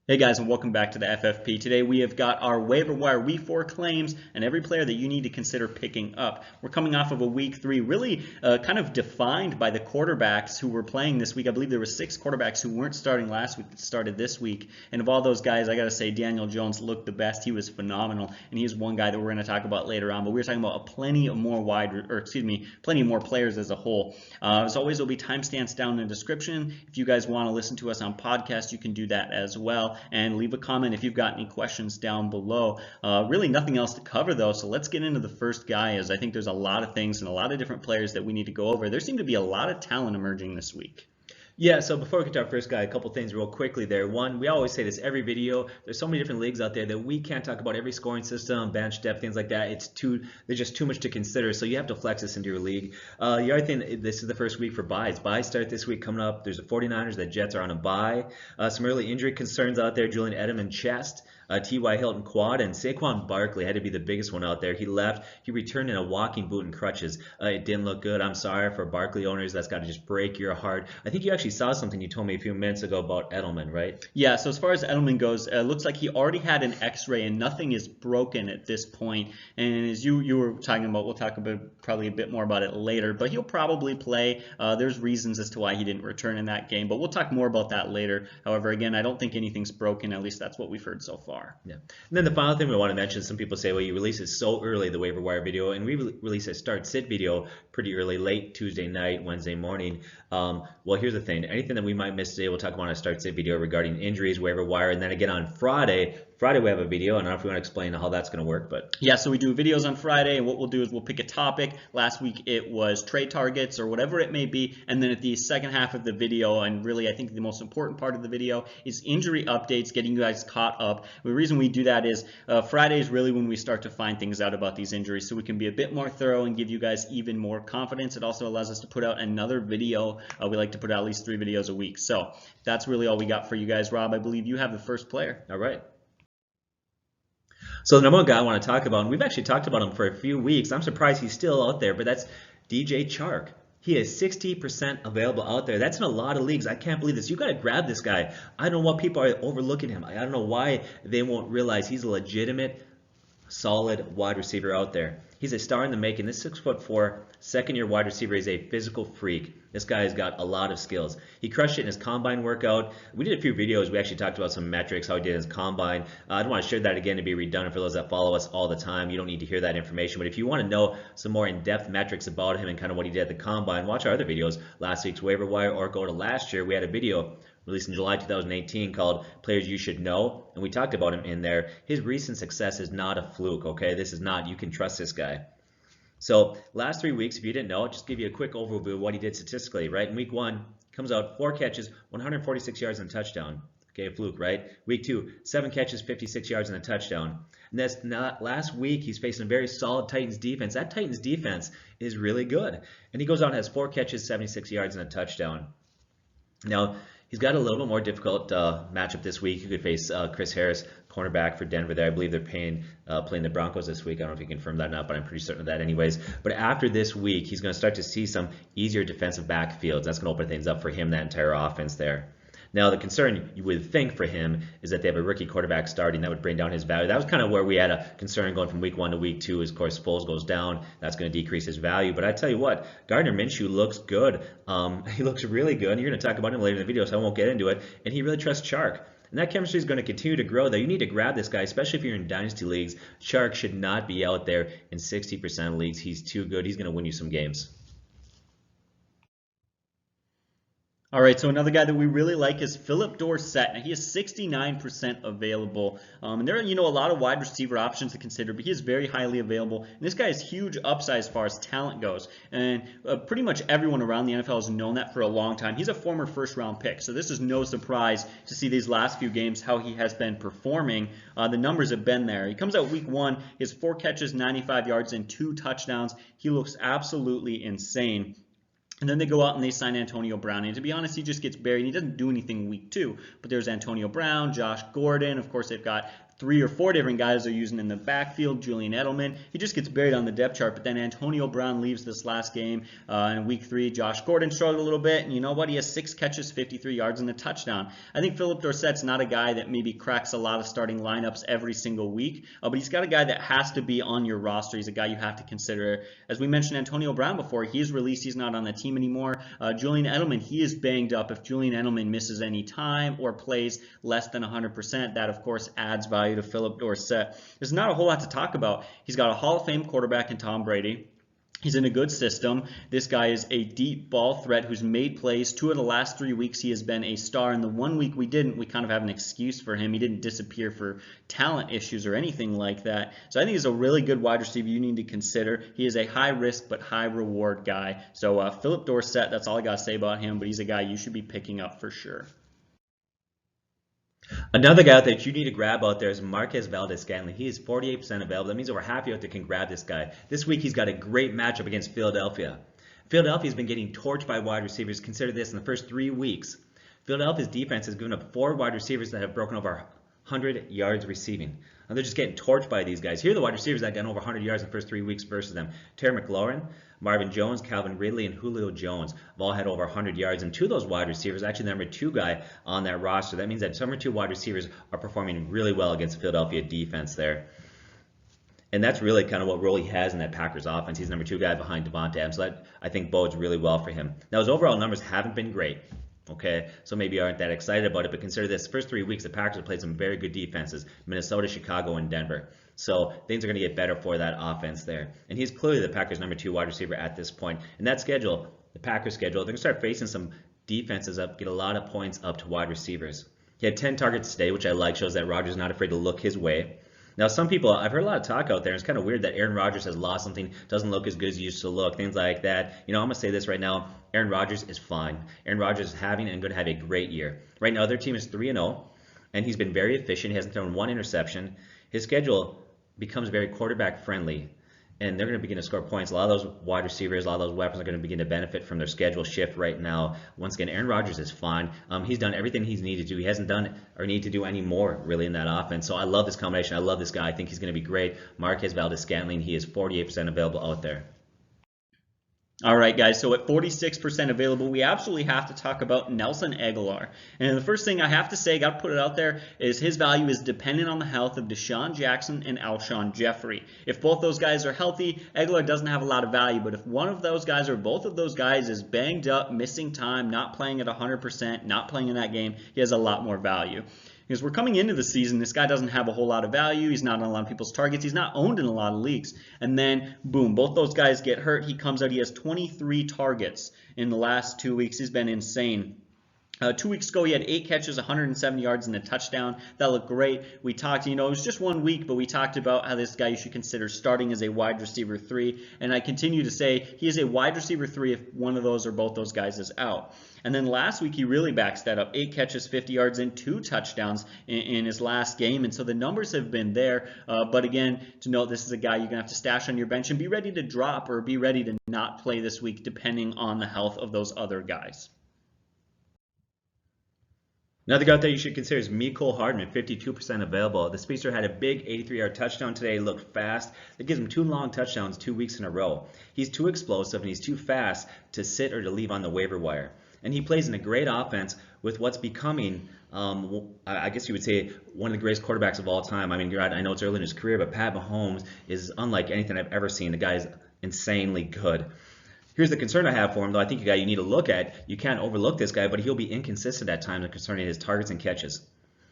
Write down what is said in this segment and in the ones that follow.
Hey guys, and welcome back to the FFP. Today we have got our waiver wire week 4 claims and every player that you need to consider picking up. We're coming off of a week 3 really kind of defined by the quarterbacks who were playing this week. I believe there were 6 quarterbacks who weren't starting last week that started this week. And of all those guys, I got to say Danial Jones looked the best. He was phenomenal. And he's one guy that we're going to talk about later on. But we're talking about plenty more players as a whole. As always, there'll be timestamps down in the description. If you guys want to listen to us on podcast, you can do that as well. And leave a comment if you've got any questions down below. Really nothing else to cover though, so let's get into the first guy, as I think there's a lot of things and a lot of different players that we need to go over. There seem to be a lot of talent emerging this week. Yeah, so before we get to our first guy, a couple things real quickly there. One, we always say this every video. There's so many different leagues out there that we can't talk about every scoring system, bench depth, things like that. There's just too much to consider, so you have to flex this into your league. The other thing, this is the first week for buys. Buys start this week coming up. There's the 49ers, the Jets are on a bye. Some early injury concerns out there. Julian Edelman chest. T.Y. Hilton quad, and Saquon Barkley had to be the biggest one out there. He left. He returned in a walking boot and crutches. It didn't look good. I'm sorry for Barkley owners. That's got to just break your heart. I think you actually saw something you told me a few minutes ago about Edelman, right? Yeah, so as far as Edelman goes, it looks like he already had an x-ray and nothing is broken at this point. And as you were talking about, we'll talk about probably a bit more about it later, but he'll probably play. There's reasons as to why he didn't return in that game, but we'll talk more about that later. However, again, I don't think anything's broken. At least that's what we've heard so far. Yeah. And then the final thing we want to mention, some people say, well, you release it so early, the waiver wire video, and we release a start sit video pretty early, late Tuesday night, Wednesday morning. Well, here's the thing. Anything that we might miss today, we'll talk about on a start sit video regarding injuries, waiver wire, and then again on Friday we have a video. I don't know if we want to explain how that's going to work, but yeah, so we do videos on Friday, and what we'll do is we'll pick a topic. Last week it was trade targets or whatever it may be, and then at the second half of the video, and really I think the most important part of the video, is injury updates, getting you guys caught up. The reason we do that is Friday is really when we start to find things out about these injuries, so we can be a bit more thorough and give you guys even more confidence. It also allows us to put out another video. We like to put out at least 3 videos a week. So that's really all we got for you guys. Rob, I believe you have the first player. All right. So the number one guy I want to talk about, and we've actually talked about him for a few weeks. I'm surprised he's still out there, but that's DJ Chark. He is 60% available out there. That's in a lot of leagues. I can't believe this. You got to grab this guy. I don't know why people are overlooking him. I don't know why they won't realize he's a legitimate, solid wide receiver out there. He's a star in the making. This 6'4", second-year wide receiver is a physical freak. This guy has got a lot of skills. He crushed it in his combine workout. We did a few videos. We actually talked about some metrics, how he did in his combine. I don't want to share that again to be redundant for those that follow us all the time. You don't need to hear that information. But if you want to know some more in-depth metrics about him and kind of what he did at the combine, watch our other videos, last week's waiver wire, or go to last year. We had a video released in July 2018 called Players You Should Know, and we talked about him in there. His recent success is not a fluke, okay? This is not, you can trust this guy. So last 3 weeks, if you didn't know, I'll just give you a quick overview of what he did statistically, right? In week 1, comes out 4 catches, 146 yards and a touchdown. Okay, a fluke, right? Week 2, 7 catches, 56 yards and a touchdown. And that's not last week. He's facing a very solid Titans defense. That Titans defense is really good. And he goes out and has 4 catches, 76 yards and a touchdown. Now, he's got a little bit more difficult matchup this week. He could face Chris Harris, cornerback for Denver there. I believe they're playing the Broncos this week. I don't know if you can confirm that or not, but I'm pretty certain of that anyways. But after this week, he's going to start to see some easier defensive backfields. That's going to open things up for him, that entire offense there. Now, the concern you would think for him is that they have a rookie quarterback starting. That would bring down his value. That was kind of where we had a concern going from week 1 to week 2. As, of course, Foles goes down. That's going to decrease his value. But I tell you what, Gardner Minshew looks good. He looks really good. You're going to talk about him later in the video, so I won't get into it. And he really trusts Chark. And that chemistry is going to continue to grow, though. You need to grab this guy, especially if you're in dynasty leagues. Chark should not be out there in 60% of leagues. He's too good. He's going to win you some games. All right, so another guy that we really like is Phillip Dorsett. Now, he is 69% available. And there are, a lot of wide receiver options to consider, but he is very highly available. And this guy has huge upside as far as talent goes. And pretty much everyone around the NFL has known that for a long time. He's a former first-round pick, so this is no surprise to see these last few games how he has been performing. The numbers have been there. He comes out week 1, he has 4 catches, 95 yards, and 2 touchdowns. He looks absolutely insane. And then they go out and they sign Antonio Brown. And to be honest, he just gets buried. He doesn't do anything week 2. But there's Antonio Brown, Josh Gordon. Of course, they've got 3 or 4 different guys they're using in the backfield. Julian Edelman, he just gets buried on the depth chart, but then Antonio Brown leaves this last game in week 3. Josh Gordon struggled a little bit, and you know what? He has 6 catches, 53 yards, and a touchdown. I think Phillip Dorsett's not a guy that maybe cracks a lot of starting lineups every single week, but he's got a guy that has to be on your roster. He's a guy you have to consider. As we mentioned Antonio Brown before, he's released. He's not on the team anymore. Julian Edelman, he is banged up. If Julian Edelman misses any time or plays less than 100%, that of course adds value to Phillip Dorsett. There's not a whole lot to talk about. He's got a Hall of Fame quarterback in Tom Brady. He's in a good system. This guy is a deep ball threat who's made plays. 2 of the last 3 weeks he has been a star. And the 1 week we didn't, we kind of have an excuse for him. He didn't disappear for talent issues or anything like that. So I think he's a really good wide receiver you need to consider. He is a high risk but high reward guy. So Phillip Dorsett, that's all I got to say about him. But he's a guy you should be picking up for sure. Another guy that you need to grab out there is Marquez Scantling. He is 48% available. That means over half of you out there can grab this guy. This week he's got a great matchup against Philadelphia. Philadelphia's been getting torched by wide receivers. Consider this, in the first 3 weeks, Philadelphia's defense has given up 4 wide receivers that have broken over 100 yards receiving. And they're just getting torched by these guys. Here are the wide receivers that got over 100 yards in the first 3 weeks versus them. Terry McLaurin, Marvin Jones, Calvin Ridley, and Julio Jones have all had over 100 yards. And 2 of those wide receivers, actually the number 2 guy on that roster. That means that number 2 wide receivers are performing really well against the Philadelphia defense there. And that's really kind of what role he has in that Packers offense. He's number 2 guy behind Devontae Adams. So that, I think, bodes really well for him. Now, his overall numbers haven't been great. Okay, so maybe you aren't that excited about it, but consider this. First 3 weeks, the Packers have played some very good defenses, Minnesota, Chicago, and Denver. So things are going to get better for that offense there. And he's clearly the Packers' number 2 wide receiver at this point. And that schedule, the Packers' schedule, they're going to start facing some defenses up, get a lot of points up to wide receivers. He had 10 targets today, which I like, shows that Rodgers is not afraid to look his way. Now, some people, I've heard a lot of talk out there, and it's kind of weird that Aaron Rodgers has lost something, doesn't look as good as he used to look, things like that. You know, I'm going to say this right now. Aaron Rodgers is fine. Aaron Rodgers is having and going to have a great year. Right now, their team is 3-0, and he's been very efficient. He hasn't thrown 1 interception. His schedule becomes very quarterback friendly, and they're going to begin to score points. A lot of those wide receivers, a lot of those weapons are going to begin to benefit from their schedule shift right now. Once again, Aaron Rodgers is fine. He's done everything he's needed to do. He hasn't done or need to do any more really in that offense. So I love this combination. I love this guy. I think he's going to be great. Marquez Scantling, he is 48% available out there. All right, guys, so at 46% available, we absolutely have to talk about Nelson Agholor. And the first thing I have to say, got to put it out there, is his value is dependent on the health of Deshaun Jackson and Alshon Jeffrey. If both those guys are healthy, Agholor doesn't have a lot of value. But if one of those guys or both of those guys is banged up, missing time, not playing at 100%, not playing in that game, he has a lot more value. Because we're coming into the season, this guy doesn't have a whole lot of value. He's not on a lot of people's targets. He's not owned in a lot of leagues. And then, boom, both those guys get hurt. He comes out. He has 23 targets in the last 2 weeks. He's been insane. 2 weeks ago, he had 8 catches, 170 yards, and a touchdown. That looked great. We talked, it was just 1 week, but we talked about how this guy you should consider starting as a wide receiver 3. And I continue to say he is a wide receiver 3 if one of those or both those guys is out. And then last week, he really backs that up. 8 catches, 50 yards, and 2 touchdowns in his last game. And so the numbers have been there. But again, to note, this is a guy you're going to have to stash on your bench and be ready to drop or be ready to not play this week, depending on the health of those other guys. Another guy out there you should consider is Mecole Hardman, 52% available. The speedster had a big 83-yard touchdown today. He looked fast. That gives him 2 long touchdowns 2 weeks in a row. He's too explosive and he's too fast to sit or to leave on the waiver wire. And he plays in a great offense with what's becoming, I guess you would say, one of the greatest quarterbacks of all time. I mean, I know it's early in his career, but Pat Mahomes is unlike anything I've ever seen. The guy is insanely good. Here's the concern I have for him, though. I think a guy you need to look at. You can't overlook this guy, but he'll be inconsistent at times concerning his targets and catches.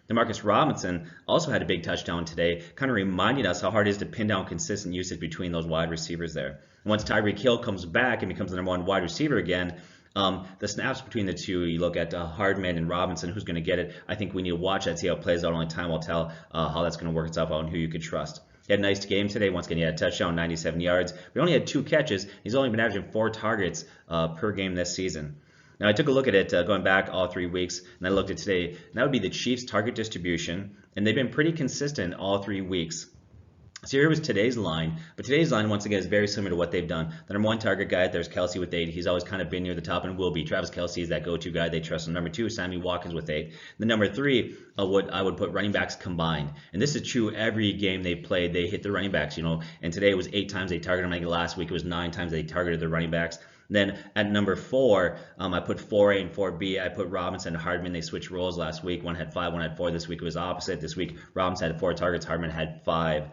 Demarcus Robinson also had a big touchdown today, kind of reminding us how hard it is to pin down consistent usage between those wide receivers there. And once Tyreek Hill comes back and becomes the number 1 wide receiver again, the snaps between the two, you look at Hardman and Robinson, who's going to get it. I think we need to watch that, see how it plays out. Only time will tell how that's going to work itself out and who you could trust. He had a nice game today. Once again, he had a touchdown, 97 yards. But he only had 2 catches. He's only been averaging 4 targets per game this season. Now, I took a look at it going back all 3 weeks, and I looked at today. And that would be the Chiefs' target distribution, and they've been pretty consistent all 3 weeks. So here was today's line, but today's line, once again, is very similar to what they've done. The number one target guy, there's Kelsey with 8. He's always kind of been near the top and will be. Travis Kelsey is that go-to guy they trust. And number 2, Sammy Watkins with 8. The number 3, I would put running backs combined. And this is true every game they played. They hit the running backs, And today it was 8 times they targeted them. I think last week it was 9 times they targeted the running backs. Then at number 4, I put 4A and 4B. I put Robinson and Hardman. They switched roles last week. One had 5, one had 4. This week it was opposite. This week Robinson had 4 targets. Hardman had 5.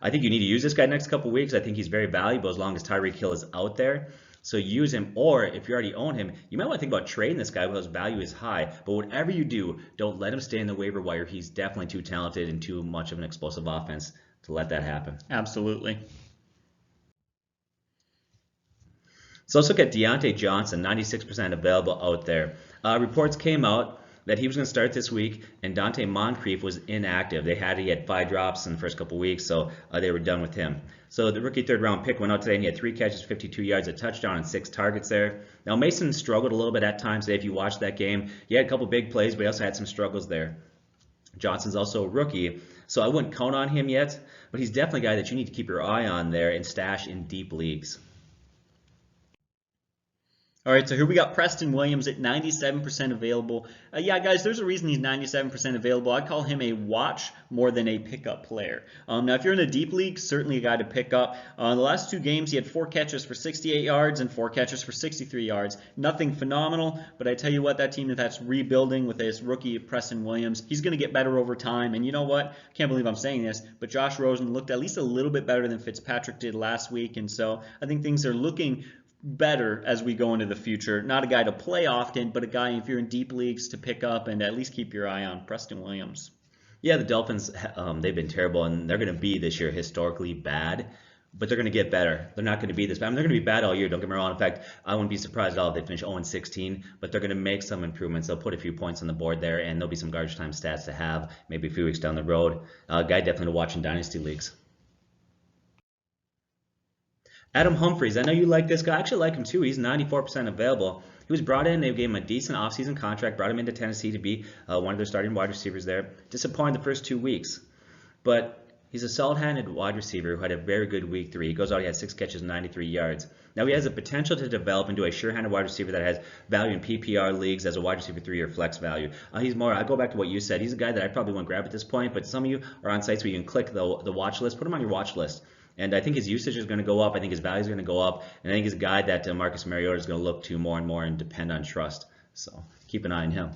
I think you need to use this guy next couple of weeks. I think he's very valuable as long as Tyreek Hill is out there. So use him, or if you already own him, you might want to think about trading this guy because value is high. But whatever you do, don't let him stay in the waiver wire. He's definitely too talented and too much of an explosive offense to let that happen. Absolutely. So let's look at Dionte Johnson, 96% available out there. Reports came out that he was going to start this week, and Dante Moncrief was inactive. He had 5 drops in the first couple weeks, so they were done with him. So the rookie third-round pick went out today, and he had 3 catches, 52 yards, a touchdown, and 6 targets there. Now, Mason struggled a little bit at times today if you watched that game. He had a couple big plays, but he also had some struggles there. Johnson's also a rookie, so I wouldn't count on him yet, but he's definitely a guy that you need to keep your eye on there and stash in deep leagues. All right, so here we got Preston Williams at 97% available. Yeah, guys, there's a reason he's 97% available. I call him a watch more than a pickup player. Now, if you're in a deep league, certainly a guy to pick up. The last 2 games, he had 4 catches for 68 yards and 4 catches for 63 yards. Nothing phenomenal, but I tell you what, that team that's rebuilding with this rookie Preston Williams, he's going to get better over time. And you know what? I can't believe I'm saying this, but Josh Rosen looked at least a little bit better than Fitzpatrick did last week. And so I think things are looking better as we go into the future. Not a guy to play often, but a guy, if you're in deep leagues, to pick up and at least keep your eye on. Preston Williams. Yeah, the Dolphins, they've been terrible, and they're going to be this year historically bad, but they're going to get better. They're not going to be this bad. I mean, they're going to be bad all year, don't get me wrong. In fact, I wouldn't be surprised at all if they finish 0-16, but they're going to make some improvements. They'll put a few points on the board there, and there'll be some garbage time stats to have maybe a few weeks down the road. Guy definitely to watch in dynasty leagues. Adam Humphries, I know you like this guy. I actually like him too. He's 94% available. He was brought in. They gave him a decent offseason contract, brought him into Tennessee to be one of their starting wide receivers there. Disappointed the first 2 weeks. But he's a solid-handed wide receiver who had a very good week 3. He goes out, he had 6 catches, 93 yards. Now he has the potential to develop into a sure-handed wide receiver that has value in PPR leagues as a wide receiver 3 or flex value. He's more, I go back to what you said, he's a guy that I probably won't grab at this point, but some of you are on sites where you can click the watch list, put him on your watch list. And I think his usage is going to go up. I think his value is going to go up. And I think he's a guy that Marcus Mariota is going to look to more and more and depend on trust. So keep an eye on him.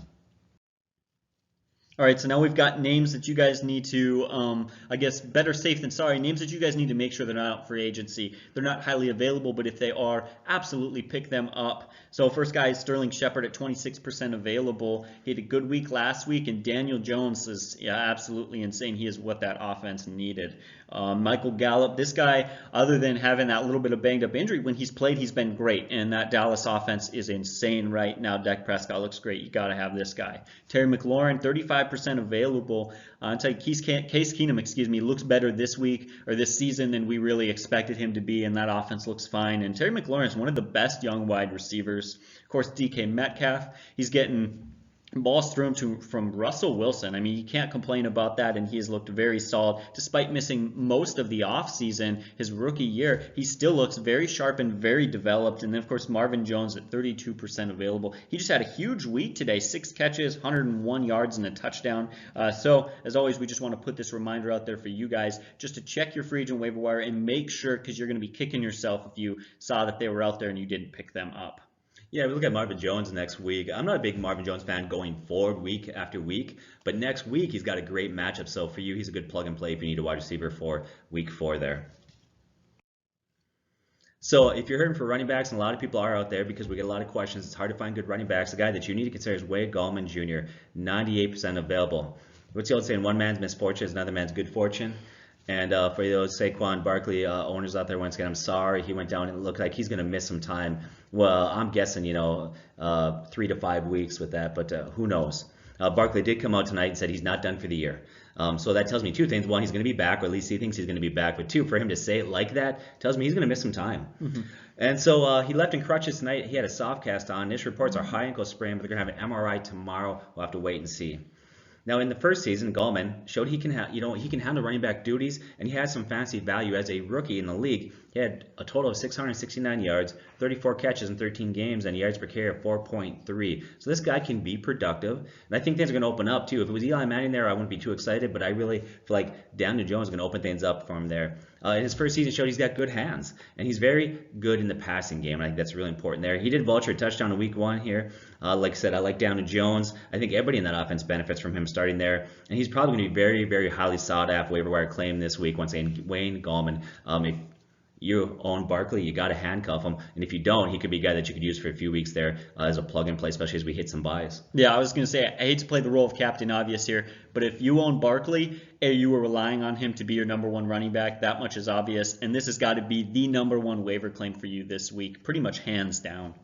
All right, so now we've got names that you guys need to, I guess, better safe than sorry, names that you guys need to make sure they're not out for agency. They're not highly available, but if they are, absolutely pick them up. So first guy is Sterling Shepard at 26% available. He had a good week last week, and Danial Jones is absolutely insane. He is what that offense needed. Michael Gallup, this guy, other than having that little bit of banged up injury, when he's played, he's been great, and that Dallas offense is insane right now. Dak Prescott looks great. You got to have this guy. Terry McLaurin, 35% available. I'll tell you, Case Keenum, looks better this week or this season than we really expected him to be, and that offense looks fine. And Terry McLaurin is one of the best young wide receivers. Of course, DK Metcalf, he's getting balls thrown from Russell Wilson. I mean, you can't complain about that, and he has looked very solid. Despite missing most of the offseason, his rookie year, he still looks very sharp and very developed. And then, of course, Marvin Jones at 32% available. He just had a huge week today, 6 catches, 101 yards, and a touchdown. So, as always, we just want to put this reminder out there for you guys just to check your free agent waiver wire and make sure, because you're going to be kicking yourself if you saw that they were out there and you didn't pick them up. Yeah, we look at Marvin Jones next week. I'm not a big Marvin Jones fan going forward week after week, but next week he's got a great matchup. So for you, he's a good plug and play if you need a wide receiver for week 4 there. So if you're hurting for running backs, and a lot of people are out there because we get a lot of questions, it's hard to find good running backs. The guy that you need to consider is Gallman Jr., 98% available. What's the old saying? One man's misfortune is another man's good fortune. And for those Saquon Barkley owners out there, once again, I'm sorry he went down and it looked like he's going to miss some time. Well, I'm guessing, 3 to 5 weeks with that, but who knows? Barkley did come out tonight and said he's not done for the year. So that tells me 2 things. 1, he's going to be back, or at least he thinks he's going to be back. But 2, for him to say it like that tells me he's going to miss some time. Mm-hmm. And so he left in crutches tonight. He had a soft cast on. Initial reports are high ankle sprain, but they're going to have an MRI tomorrow. We'll have to wait and see. Now, in the first season, Gallman showed he can he can handle running back duties, and he has some fantasy value as a rookie in the league. He had a total of 669 yards, 34 catches in 13 games, and yards per carry of 4.3. So this guy can be productive, and I think things are going to open up too. If it was Eli Manning there, I wouldn't be too excited, but I really feel like Danial Jones is going to open things up for him there. His first season showed he's got good hands, and he's very good in the passing game. I think that's really important there. He did vulture a touchdown in week 1 here. Like I said, I like Danial Jones. I think everybody in that offense benefits from him starting there, and he's probably going to be very, very highly sought after waiver wire claim this week. Once again, Wayne Gallman. If you own Barkley, you got to handcuff him, and if you don't, he could be a guy that you could use for a few weeks there as a plug-and-play, especially as we hit some buys. Yeah, I was going to say, I hate to play the role of Captain Obvious here, but if you own Barkley and you were relying on him to be your number 1 running back, that much is obvious, and this has got to be the number 1 waiver claim for you this week, pretty much hands down.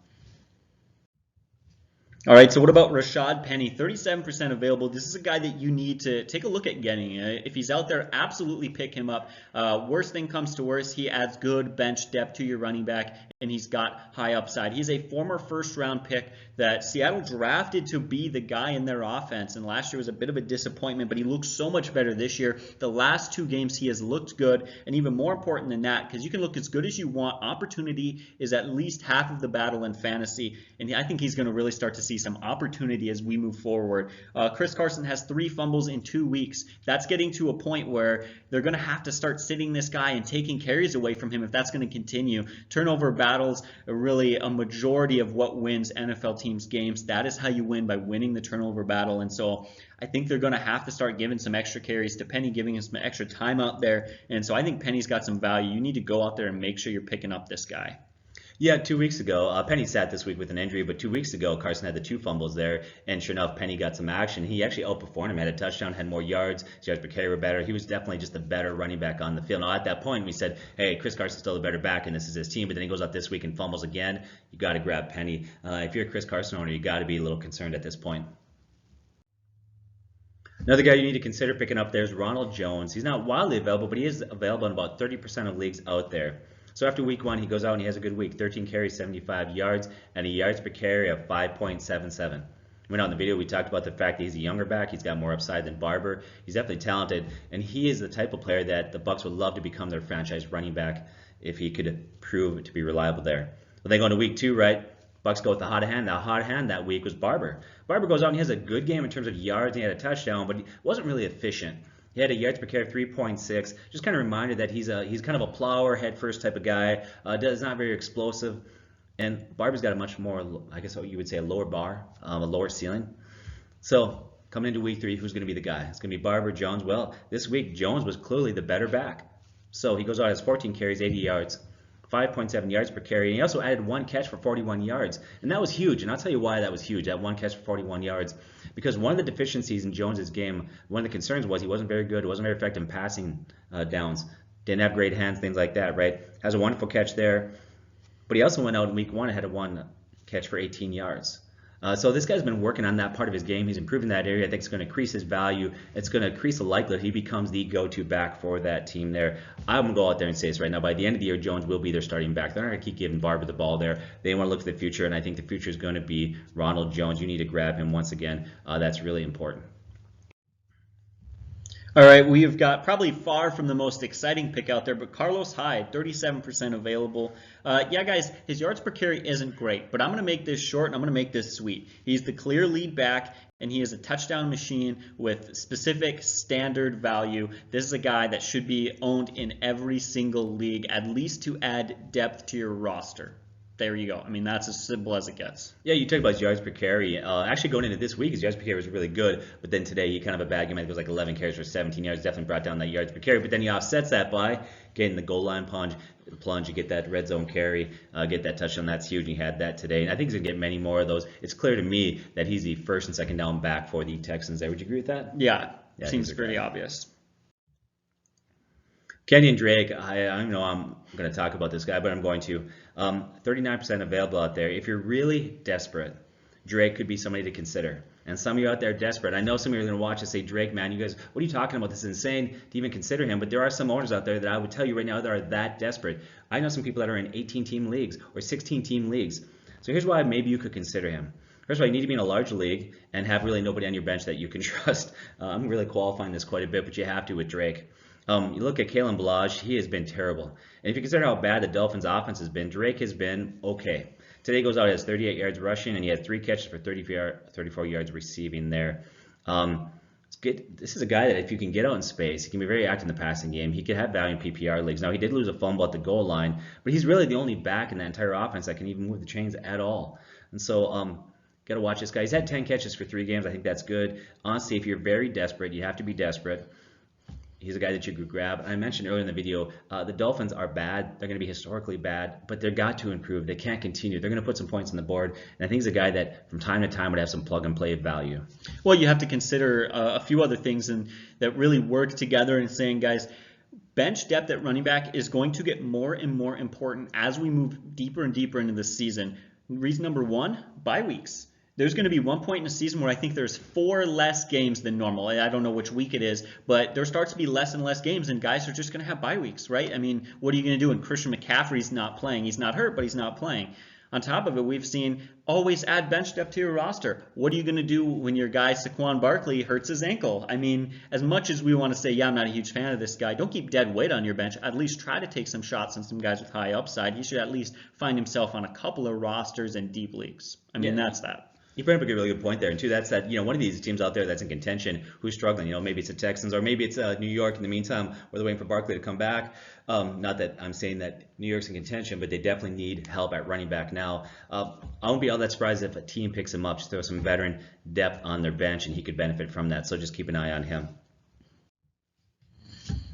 All right, so what about Rashaad Penny? 37% available. This is a guy that you need to take a look at getting. If he's out there, absolutely pick him up. Worst thing comes to worst, he adds good bench depth to your running back, and he's got high upside. He's a former first-round pick that Seattle drafted to be the guy in their offense, and last year was a bit of a disappointment, but he looks so much better this year. The last 2 games, he has looked good, and even more important than that, because you can look as good as you want, opportunity is at least half of the battle in fantasy, and I think he's going to really start to see some opportunity as we move forward. Chris Carson has 3 fumbles in 2 weeks. That's getting to a point where they're going to have to start sitting this guy and taking carries away from him if that's going to continue. Turnover battles are really a majority of what wins NFL teams games. That is how you win, by winning the turnover battle. And so I think they're going to have to start giving some extra carries to Penny, giving him some extra time out there. And so I think Penny's got some value. You need to go out there and make sure you're picking up this guy. Yeah, 2 weeks ago, Penny sat this week with an injury, but 2 weeks ago, Carson had the 2 fumbles there, and sure enough, Penny got some action. He actually outperformed him, had a touchdown, had more yards, his yards per carry were better. He was definitely just a better running back on the field. Now, at that point, we said, hey, Chris Carson's still the better back, and this is his team, but then he goes out this week and fumbles again. You got to grab Penny. If you're a Chris Carson owner, you got to be a little concerned at this point. Another guy you need to consider picking up there is Ronald Jones. He's not wildly available, but he is available in about 30% of leagues out there. So after week 1, he goes out and he has a good week. 13 carries, 75 yards, and a yards per carry of 5.77. Went out in the video, we talked about the fact that he's a younger back. He's got more upside than Barber. He's definitely talented, and he is the type of player that the Bucs would love to become their franchise running back if he could prove to be reliable there. But then going to week 2, right? Bucs go with the hot hand. The hot hand that week was Barber. Barber goes out and he has a good game in terms of yards, and he had a touchdown, but he wasn't really efficient. He had a yards per carry of 3.6. Just kind of reminded that he's kind of a plower, head first type of guy. Is not very explosive. And Barber's got a much more, I guess you would say, a lower bar, a lower ceiling. So coming into week 3, who's going to be the guy? It's going to be Barber, Jones. Well, this week Jones was clearly the better back. So he goes out as 14 carries, 80 yards. 5.7 yards per carry, and he also added 1 catch for 41 yards, and that was huge. And I'll tell you why that was huge, that 1 catch for 41 yards, because one of the deficiencies in Jones's game, one of the concerns was he wasn't very good, wasn't very effective in passing downs, didn't have great hands, things like that, right? Has a wonderful catch there, but he also went out in week 1 and had a 1 catch for 18 yards. So this guy's been working on that part of his game. He's improving that area. I think it's going to increase his value. It's going to increase the likelihood he becomes the go-to back for that team there. I'm going to go out there and say this right now. By the end of the year, Jones will be their starting back. They're not going to keep giving Barber the ball there. They want to look to the future, and I think the future is going to be Ronald Jones. You need to grab him once again. That's really important. All right, we've got probably far from the most exciting pick out there, but Carlos Hyde, 37% available. Yeah, guys, his yards per carry isn't great, but I'm going to make this short and I'm going to make this sweet. He's the clear lead back, and he is a touchdown machine with specific standard value. This is a guy that should be owned in every single league, at least to add depth to your roster. There you go. I mean, that's as simple as it gets. Yeah, you talk about his yards per carry. Actually, going into this week, his yards per carry was really good. But then today, he kind of a bad game. I think it was like 11 carries for 17 yards. Definitely brought down that yards per carry. But then he offsets that by getting the goal line plunge. You get that red zone carry, get that touchdown. That's huge. He had that today. And I think he's going to get many more of those. It's clear to me that he's the first and second down back for the Texans there. Would you agree with that? Yeah seems pretty obvious. Kenyan Drake, I know I'm going to talk about this guy, but I'm going to. 39% available out there. If you're really desperate, Drake could be somebody to consider. And some of you out there are desperate. I know some of you are going to watch and say, Drake, man, you guys, what are you talking about? This is insane to even consider him. But there are some owners out there that I would tell you right now that are that desperate. I know some people that are in 18-team leagues or 16-team leagues. So here's why maybe you could consider him. First of all, you need to be in a large league and have really nobody on your bench that you can trust. I'm really qualifying this quite a bit, but you have to with Drake. You look at Kalen Ballage, he has been terrible. And if you consider how bad the Dolphins' offense has been, Drake has been okay. Today he goes out, he has 38 yards rushing, and he had 3 catches for 34 yards receiving there. It's good. This is a guy that if you can get out in space, he can be very active in the passing game. He could have value in PPR leagues. Now, he did lose a fumble at the goal line, but he's really the only back in that entire offense that can even move the chains at all. And so, got to watch this guy. He's had 10 catches for 3 games. I think that's good. Honestly, if you're very desperate, you have to be desperate. He's a guy that you could grab. I mentioned earlier in the video, the Dolphins are bad. They're going to be historically bad, but they've got to improve. They can't continue. They're going to put some points on the board, and I think he's a guy that from time to time would have some plug-and-play value. Well, you have to consider a few other things that really work together in saying, guys, bench depth at running back is going to get more and more important as we move deeper and deeper into the season. Reason number 1, bye weeks. There's going to be one point in the season where I think there's 4 less games than normal. I don't know which week it is, but there starts to be less and less games, and guys are just going to have bye weeks, right? I mean, what are you going to do when Christian McCaffrey's not playing? He's not hurt, but he's not playing. On top of it, we've seen always add bench depth to your roster. What are you going to do when your guy Saquon Barkley hurts his ankle? I mean, as much as we want to say, yeah, I'm not a huge fan of this guy, don't keep dead weight on your bench. At least try to take some shots on some guys with high upside. He should at least find himself on a couple of rosters in deep leagues. I mean, that's that. You bring up a really good point there, and too, that's that, one of these teams out there that's in contention who's struggling. Maybe it's the Texans, or maybe it's New York in the meantime, where they're waiting for Barkley to come back. Not that I'm saying that New York's in contention, but they definitely need help at running back now. I won't be all that surprised if a team picks him up, just throw some veteran depth on their bench, and he could benefit from that. So just keep an eye on him.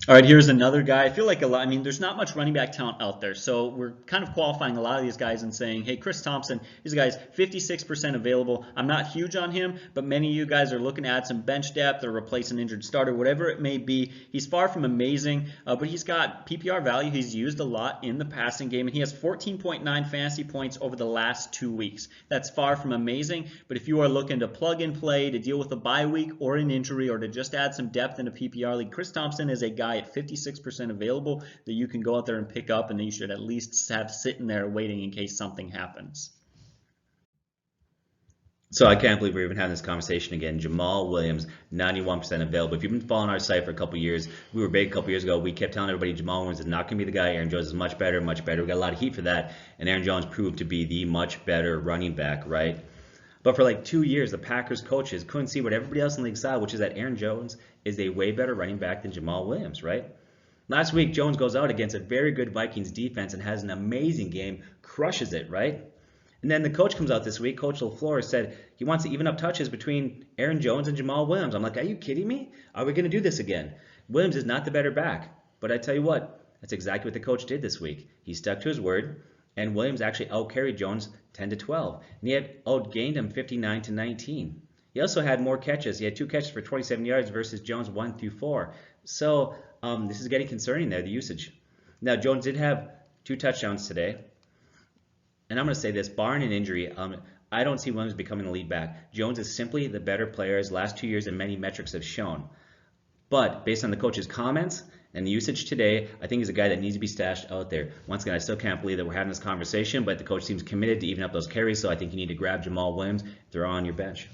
All right, here's another guy. I feel like there's not much running back talent out there. So we're kind of qualifying a lot of these guys and saying, hey, Chris Thompson, this guy's 56% available. I'm not huge on him, but many of you guys are looking to add some bench depth or replace an injured starter, whatever it may be. He's far from amazing, but he's got PPR value. He's used a lot in the passing game, and he has 14.9 fantasy points over the last 2 weeks. That's far from amazing, but if you are looking to plug and play, to deal with a bye week or an injury, or to just add some depth in a PPR league, Chris Thompson is a guy at 56% available that you can go out there and pick up, and that you should at least have sitting there waiting in case something happens. So I can't believe we're even having this conversation again. Jamaal Williams, 91% available. If you've been following our site for a couple years, we were big a couple years ago. We kept telling everybody Jamaal Williams is not going to be the guy. Aaron Jones is much better, much better. We got a lot of heat for that, and Aaron Jones proved to be the much better running back, right? But for like 2 years, the Packers coaches couldn't see what everybody else in the league saw, which is that Aaron Jones is a way better running back than Jamaal Williams, right? Last week, Jones goes out against a very good Vikings defense and has an amazing game, crushes it, right? And then the coach comes out this week, Coach LaFleur said he wants to even up touches between Aaron Jones and Jamaal Williams. I'm like, are you kidding me? Are we going to do this again? Williams is not the better back. But I tell you what, that's exactly what the coach did this week. He stuck to his word, and Williams actually outcarried Jones 10-12. And he had outgained him 59-19. He also had more catches. He had 2 catches for 27 yards versus Jones 1-4. So this is getting concerning there, the usage. Now, Jones did have 2 touchdowns today. And I'm going to say this, barring an injury, I don't see Williams becoming the lead back. Jones is simply the better player as last 2 years and many metrics have shown. But based on the coach's comments and the usage today, I think he's a guy that needs to be stashed out there. Once again, I still can't believe that we're having this conversation, but the coach seems committed to even up those carries, so I think you need to grab Jamaal Williams if they're on your bench.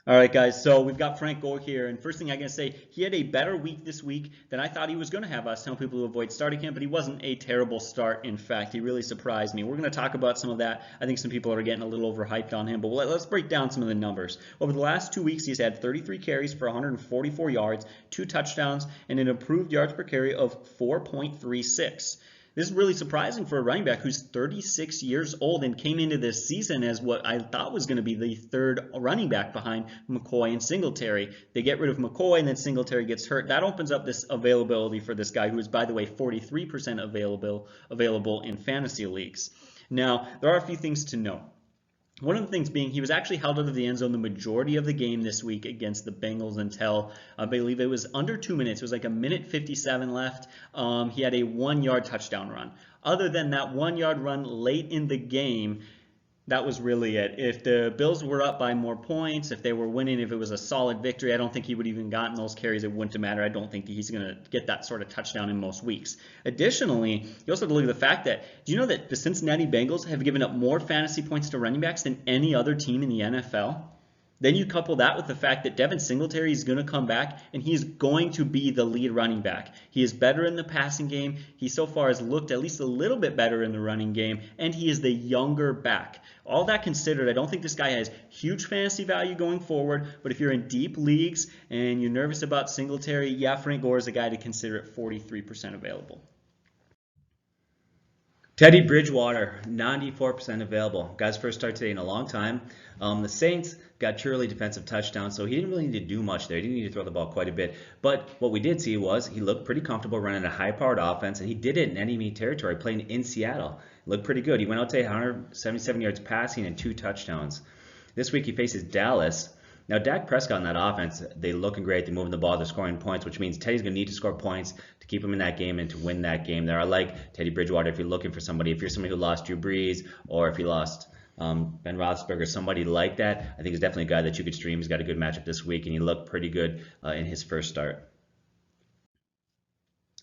All right, guys, so we've got Frank Gore here, and first thing I got to say, he had a better week this week than I thought he was going to have. I was telling people to avoid starting him, but he wasn't a terrible start. In fact, he really surprised me. We're going to talk about some of that. I think some people are getting a little overhyped on him, but let's break down some of the numbers. Over the last 2 weeks, he's had 33 carries for 144 yards, 2 touchdowns, and an improved yards per carry of 4.36. This is really surprising for a running back who's 36 years old and came into this season as what I thought was going to be the third running back behind McCoy and Singletary. They get rid of McCoy and then Singletary gets hurt. That opens up this availability for this guy who is, by the way, 43% available in fantasy leagues. Now, there are a few things to know. One of the things being he was actually held out of the end zone the majority of the game this week against the Bengals until I believe it was under 2 minutes. It was like 1:57 left. He had a 1-yard touchdown run. Other than that 1-yard run late in the game, That was really it. If the Bills were up by more points, if they were winning, if it was a solid victory, I don't think he would even gotten those carries. It wouldn't have mattered. I don't think that he's going to get that sort of touchdown in most weeks. Additionally, you also have to look at the fact that, do you know that the Cincinnati Bengals have given up more fantasy points to running backs than any other team in the NFL? Then you couple that with the fact that Devin Singletary is going to come back, and he is going to be the lead running back. He is better in the passing game. He so far has looked at least a little bit better in the running game, and he is the younger back. All that considered, I don't think this guy has huge fantasy value going forward, but if you're in deep leagues and you're nervous about Singletary, yeah, Frank Gore is a guy to consider at 43% available. Teddy Bridgewater, 94% available. Guy's first start today in a long time. The Saints got purely defensive touchdowns, so he didn't really need to do much there. He didn't need to throw the ball quite a bit. But what we did see was he looked pretty comfortable running a high-powered offense, and he did it in enemy territory, playing in Seattle. It looked pretty good. He went out to 177 yards passing and 2 touchdowns. This week he faces Dallas. Now, Dak Prescott in that offense, they're looking great. They're moving the ball. They're scoring points, which means Teddy's going to need to score points to keep him in that game and to win that game there. I like Teddy Bridgewater if you're looking for somebody. If you're somebody who lost Drew Brees or if you lost Ben Roethlisberger, somebody like that, I think he's definitely a guy that you could stream. He's got a good matchup this week, and he looked pretty good in his first start.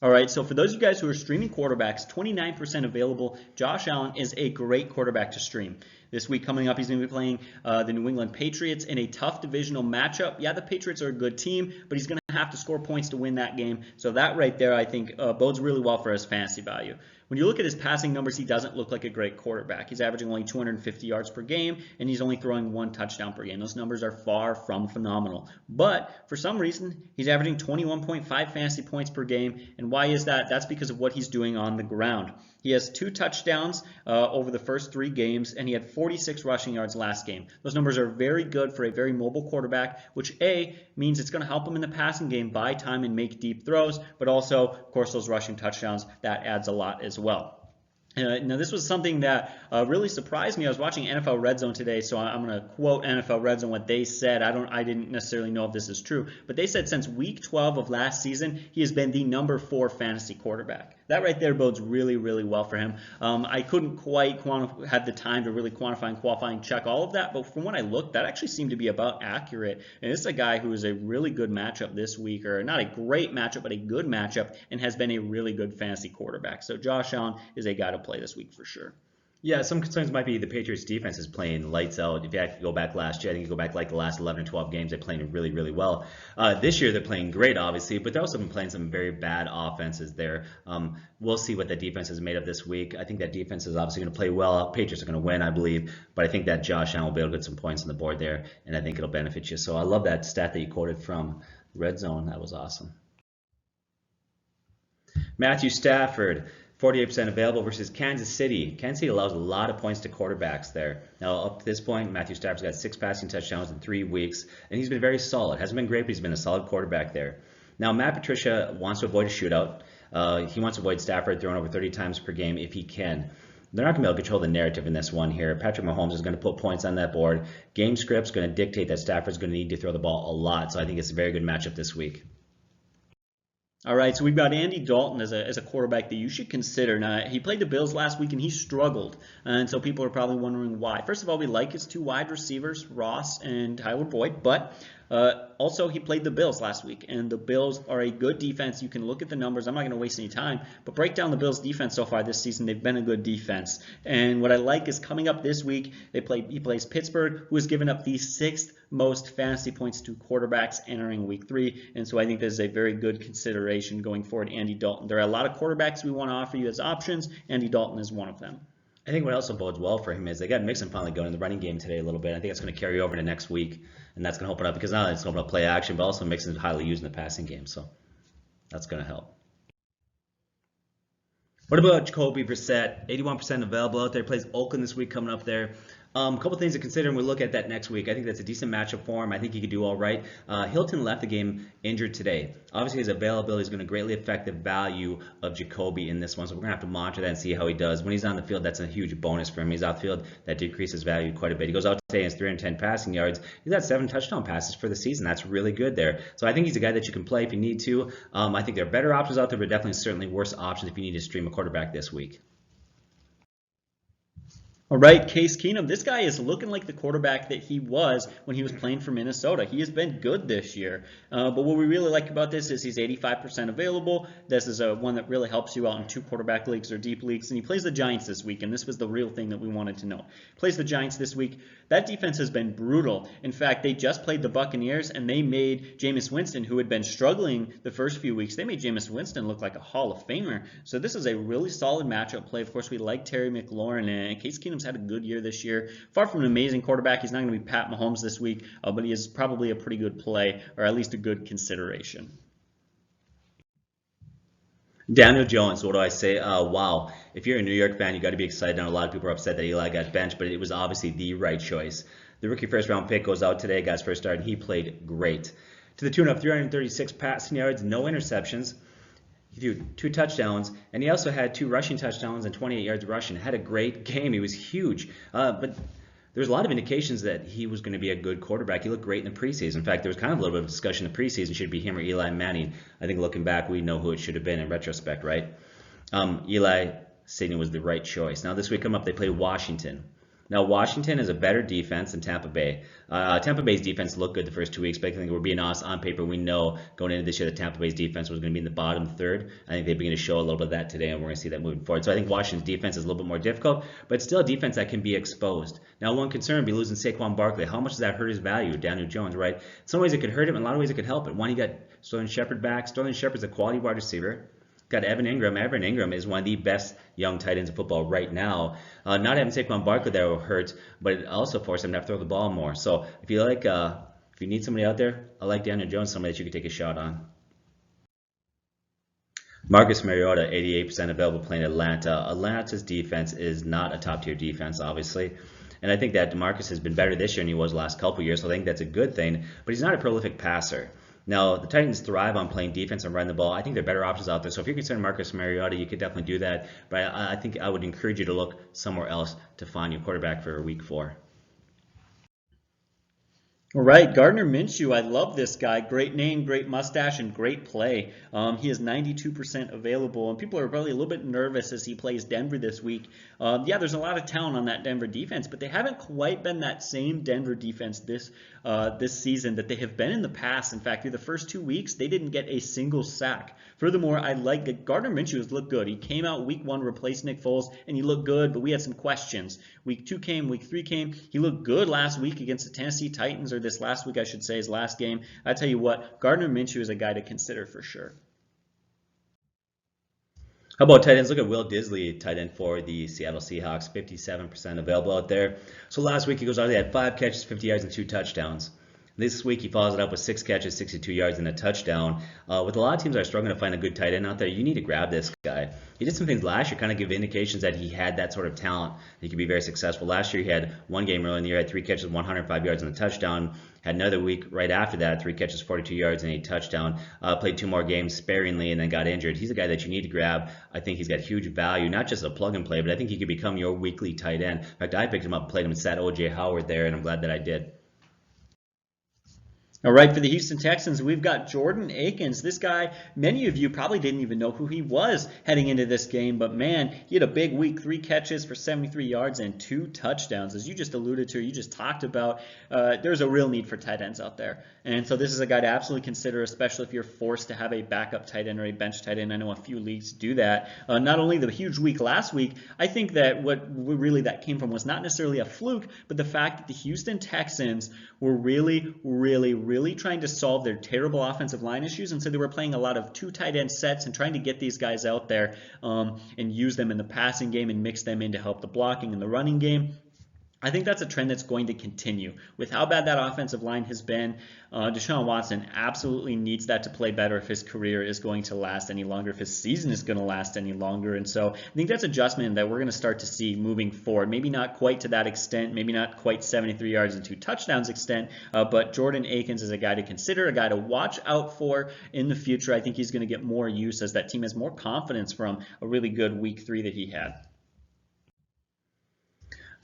All right, so for those of you guys who are streaming quarterbacks, 29% available. Josh Allen is a great quarterback to stream. This week coming up, he's going to be playing the New England Patriots in a tough divisional matchup. Yeah, the Patriots are a good team, but he's going to have to score points to win that game. So that right there, I think, bodes really well for his fantasy value. When you look at his passing numbers, he doesn't look like a great quarterback. He's averaging only 250 yards per game, and he's only throwing 1 touchdown per game. Those numbers are far from phenomenal. But for some reason, he's averaging 21.5 fantasy points per game. And why is that? That's because of what he's doing on the ground. He has 2 touchdowns over the first 3 games, and he had 46 rushing yards last game. Those numbers are very good for a very mobile quarterback, which A, means it's going to help him in the passing game buy time and make deep throws, but also, of course, those rushing touchdowns, that adds a lot as well. Now, this was something that really surprised me. I was watching NFL Red Zone today, so I'm going to quote NFL Red Zone, what they said. I didn't necessarily know if this is true, but they said since week 12 of last season, he has been the number 4 fantasy quarterback. That right there bodes really, really well for him. I couldn't quite have the time to really quantify and qualify and check all of that, but from what I looked, that actually seemed to be about accurate. And this is a guy who is a really good matchup this week, or not a great matchup, but a good matchup, and has been a really good fantasy quarterback. So Josh Allen is a guy to play this week for sure. Yeah, some concerns might be the Patriots defense is playing lights out. If you actually go back last year, I think you go back like the last 11 or 12 games, they're playing really, really well. This year they're playing great, obviously, but they're also been playing some very bad offenses there. We'll see what that defense is made of this week. I think that defense is obviously going to play well. Patriots are going to win, I believe, but I think that Josh Allen will be able to get some points on the board there, and I think it'll benefit you. So I love that stat that you quoted from Red Zone. That was awesome. Matthew Stafford, 48% available versus Kansas City. Kansas City allows a lot of points to quarterbacks there. Now, up to this point, Matthew Stafford's got 6 passing touchdowns in 3 weeks, and he's been very solid. Hasn't been great, but he's been a solid quarterback there. Now, Matt Patricia wants to avoid a shootout. He wants to avoid Stafford throwing over 30 times per game if he can. They're not going to be able to control the narrative in this one here. Patrick Mahomes is going to put points on that board. Game script's going to dictate that Stafford's going to need to throw the ball a lot, so I think it's a very good matchup this week. All right, so we've got Andy Dalton as a quarterback that you should consider. Now, he played the Bills last week, and he struggled, and so people are probably wondering why. First of all, we like his 2 wide receivers, Ross and Tyler Boyd, but also he played the Bills last week, and the Bills are a good defense. You can look at the numbers. I'm not going to waste any time, but break down the Bills' defense so far this season. They've been a good defense, and what I like is coming up this week, he plays Pittsburgh, who has given up the 6th most fantasy points to quarterbacks entering week 3, and so I think this is a very good consideration going forward. Andy Dalton. There are a lot of quarterbacks we want to offer you as options. Andy Dalton is one of them. I think what also bodes well for him is they got Mixon finally going in the running game today a little bit. I think that's going to carry over to next week, and that's going to open up because not only it's going to open up play action, but also Mixon's highly used in the passing game, so that's going to help. What about Jacoby Brissett? 81% available out there. Plays Oakland this week coming up there. A couple things to consider when we look at that next week. I think that's a decent matchup for him. I think he could do all right. Hilton left the game injured today. Obviously, his availability is going to greatly affect the value of Jacoby in this one, so we're going to have to monitor that and see how he does. When he's on the field, that's a huge bonus for him. He's off the field, that decreases value quite a bit. He goes out today and has 310 passing yards. He's got 7 touchdown passes for the season. That's really good there. So I think he's a guy that you can play if you need to. I think there are better options out there, but definitely certainly worse options if you need to stream a quarterback this week. All right, Case Keenum. This guy is looking like the quarterback that he was when he was playing for Minnesota. He has been good this year. But what we really like about this is he's 85% available. This is one that really helps you out in 2 quarterback leagues or deep leagues. And he plays the Giants this week, and this was the real thing that we wanted to know. He plays the Giants this week. That defense has been brutal. In fact, they just played the Buccaneers, and they made Jameis Winston, who had been struggling the first few weeks, they made Jameis Winston look like a Hall of Famer. So this is a really solid matchup play. Of course, we like Terry McLaurin, and Case Keenum's had a good year this year. Far from an amazing quarterback, he's not going to be Pat Mahomes this week, but he is probably a pretty good play, or at least a good consideration. Danial Jones, what do I say? Wow. If you're a New York fan, you got to be excited. And a lot of people are upset that Eli got benched, but it was obviously the right choice. The rookie first-round pick goes out today, got his first start, and he played great. To the tune of 336 passing yards, no interceptions. He threw 2 touchdowns, and he also had 2 rushing touchdowns and 28 yards rushing. Had a great game. He was huge. But there was a lot of indications that he was going to be a good quarterback. He looked great in the preseason. In fact, there was kind of a little bit of discussion in the preseason. Should it be him or Eli Manning? I think looking back, we know who it should have been in retrospect, right? Eli Sidney was the right choice. Now this week coming up, they play Washington. Now, Washington is a better defense than Tampa Bay. Tampa Bay's defense looked good the first 2 weeks, but I think we're being honest, on paper, we know going into this year that Tampa Bay's defense was going to be in the bottom third. I think they begin to show a little bit of that today, and we're going to see that moving forward. So I think Washington's defense is a little bit more difficult, but it's still a defense that can be exposed. Now, one concern would be losing Saquon Barkley. How much does that hurt his value? Daniel Jones, right? In some ways it could hurt him, in a lot of ways it could help it. One, you got Sterling Shepard back. Sterling Shepard's a quality wide receiver. Got Evan Ingram. Evan Ingram is one of the best young tight ends in football right now. Not having Saquon Barkley there will hurt, but it also forced him to have to throw the ball more. So if you like, if you need somebody out there, I like Daniel Jones, somebody that you could take a shot on. Marcus Mariota, 88% available, playing Atlanta. Atlanta's defense is not a top-tier defense, obviously. And I think that DeMarcus has been better this year than he was the last couple years, so I think that's a good thing. But he's not a prolific passer. Now, the Titans thrive on playing defense and running the ball. I think there are better options out there. So if you're considering Marcus Mariota, you could definitely do that. But I think I would encourage you to look somewhere else to find your quarterback for week 4. All right, Gardner Minshew, I love this guy. Great name, great mustache, and great play. He is 92% available, and people are probably a little bit nervous as he plays Denver this week. Yeah, there's a lot of talent on that Denver defense, but they haven't quite been that same Denver defense this season that they have been in the past. In fact, through the first 2 weeks, they didn't get a single sack. Furthermore, I like that Gardner Minshew has looked good. He came out week 1, replaced Nick Foles, and he looked good, but we had some questions. Week 2 came, week 3 came. He looked good last week against the Tennessee Titans, or this last week, I should say, his last game. I tell you what, Gardner Minshew is a guy to consider for sure. How about tight ends? Look at Will Dissely, tight end for the Seattle Seahawks, 57% available out there. So last week he goes out, he had 5 catches, 50 yards, and 2 touchdowns. This week he follows it up with 6 catches, 62 yards, and a touchdown. With a lot of teams that are struggling to find a good tight end out there, you need to grab this guy. He did some things last year, kind of give indications that he had that sort of talent. He could be very successful. Last year he had one game early in the year, had 3 catches, 105 yards, and a touchdown. Had another week right after that, 3 catches, 42 yards, and a touchdown. Played 2 more games sparingly and then got injured. He's a guy that you need to grab. I think he's got huge value, not just a plug and play, but I think he could become your weekly tight end. In fact, I picked him up, played him, and sat O.J. Howard there, and I'm glad that I did. All right, for the Houston Texans, we've got Jordan Akins. This guy, many of you probably didn't even know who he was heading into this game, but man, he had a big week, 3 catches for 73 yards and 2 touchdowns. As you just alluded to, you just talked about, there's a real need for tight ends out there. And so this is a guy to absolutely consider, especially if you're forced to have a backup tight end or a bench tight end. I know a few leagues do that. Not only the huge week last week, I think that what really that came from was not necessarily a fluke, but the fact that the Houston Texans were really trying to solve their terrible offensive line issues, and so they were playing a lot of 2 tight end sets and trying to get these guys out there and use them in the passing game and mix them in to help the blocking and the running game. I think that's a trend that's going to continue. With how bad that offensive line has been, Deshaun Watson absolutely needs that to play better if his career is going to last any longer, if his season is going to last any longer. And so I think that's adjustment that we're going to start to see moving forward. Maybe not quite to that extent, maybe not quite 73 yards and 2 touchdowns extent, but Jordan Akins is a guy to consider, a guy to watch out for in the future. I think he's going to get more use as that team has more confidence from a really good week 3 that he had.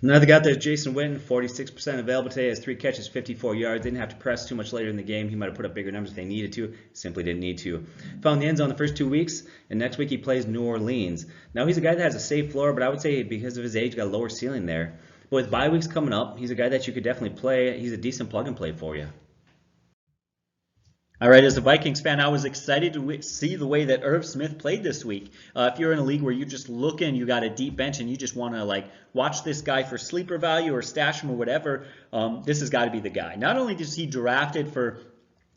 Another guy there's Jason Witten, 46% available today, has 3 catches, 54 yards. Didn't have to press too much later in the game. He might have put up bigger numbers if they needed to. Simply didn't need to. Found the end zone the first 2 weeks, and next week he plays New Orleans. Now he's a guy that has a safe floor, but I would say because of his age, got a lower ceiling there. But with bye weeks coming up, he's a guy that you could definitely play. He's a decent plug and play for you. All right, as a Vikings fan, I was excited to see the way that Irv Smith played this week. If you're in a league where you're just looking, you got a deep bench, and you just want to watch this guy for sleeper value or stash him or whatever, this has got to be the guy. Not only is he drafted for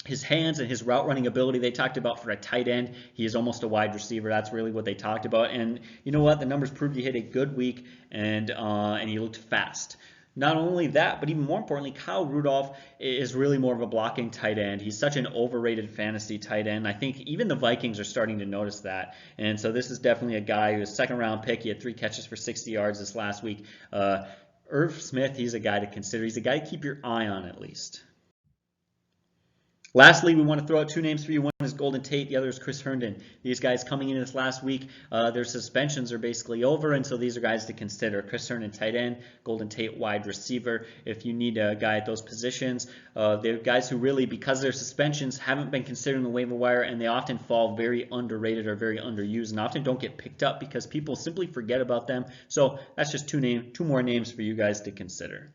his hands and his route running ability, they talked about for a tight end, he is almost a wide receiver. That's really what they talked about. And you know what? The numbers proved he had a good week, and he looked fast. Not only that, but even more importantly, Kyle Rudolph is really more of a blocking tight end. He's such an overrated fantasy tight end. I think even the Vikings are starting to notice that. And so this is definitely a guy who's a second-round pick. He had 3 catches for 60 yards this last week. Irv Smith, he's a guy to consider. He's a guy to keep your eye on at least. Lastly, we want to throw out 2 names for you. One is Golden Tate, the other is Chris Herndon. These guys coming in this last week, their suspensions are basically over, and so these are guys to consider. Chris Herndon, tight end, Golden Tate, wide receiver. If you need a guy at those positions, they're guys who really, because their suspensions, haven't been considered in the waiver wire, and they often fall very underrated or very underused, and often don't get picked up because people simply forget about them. So that's just 2 more names for you guys to consider.